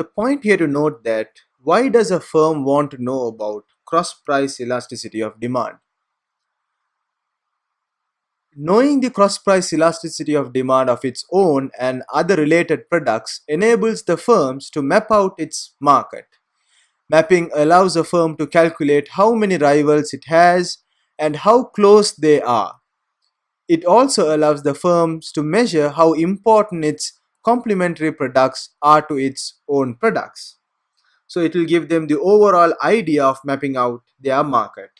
The point here to note that why does a firm want to know about cross-price elasticity of demand? Knowing the cross-price elasticity of demand of its own and other related products enables the firms to map out its market. Mapping allows a firm to calculate how many rivals it has and how close they are. It also allows the firms to measure how important its complementary products are to its own products. So it will give them the overall idea of mapping out their market.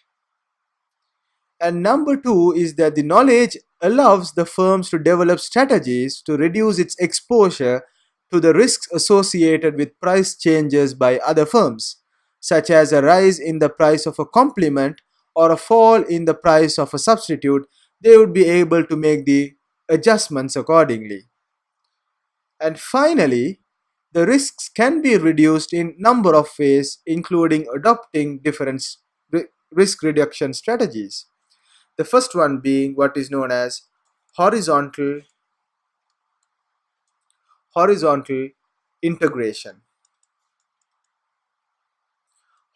And number two is that the knowledge allows the firms to develop strategies to reduce its exposure to the risks associated with price changes by other firms, such as a rise in the price of a complement or a fall in the price of a substitute. They would be able to make the adjustments accordingly. And finally, the risks can be reduced in number of ways, including adopting different risk reduction strategies. The first one being what is known as horizontal horizontal integration.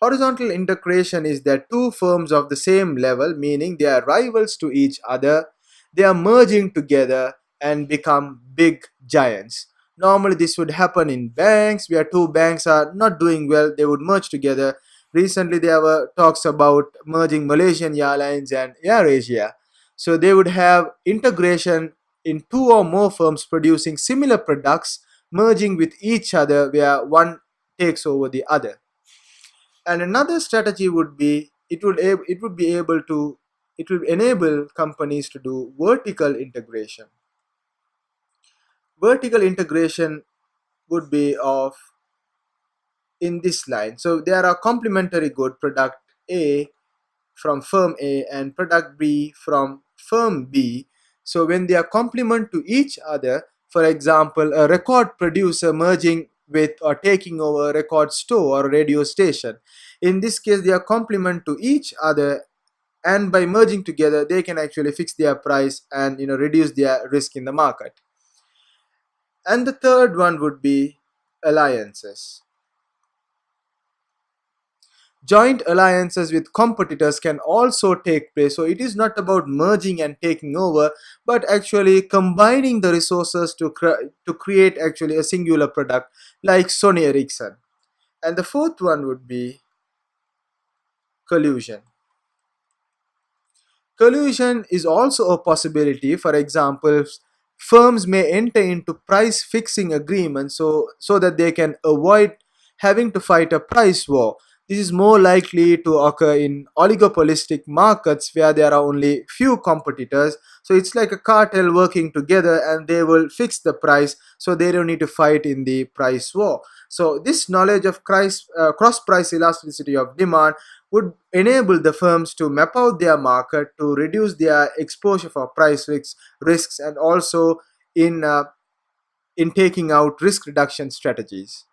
Horizontal integration is that two firms of the same level, meaning they are rivals to each other, they are merging together and become big giants. Normally, this would happen in banks where two banks are not doing well, they would merge together. Recently, there were talks about merging Malaysian Airlines and AirAsia. So, they would have integration in two or more firms producing similar products, merging with each other where one takes over the other. And another strategy would be it would be able to it will enable companies to do vertical integration. Vertical integration would be of in this line. So there are complementary good product A from firm A and product B from firm B. So when they are complement to each other, for example, a record producer merging with or taking over a record store or radio station. In this case, they are complement to each other, and by merging together, they can actually fix their price and reduce their risk in the market. And the third one would be alliances. Joint alliances with competitors can also take place. So it is not about merging and taking over, but actually combining the resources to create actually a singular product like Sony Ericsson. And the fourth one would be collusion. Collusion is also a possibility. For example, firms may enter into price fixing agreements so that they can avoid having to fight a price war. This is more likely to occur in oligopolistic markets where there are only few competitors. So it's like a cartel working together and they will fix the price so they don't need to fight in the price war. So this knowledge of cross price elasticity of demand would enable the firms to map out their market to reduce their exposure for price risks and also in taking out risk reduction strategies.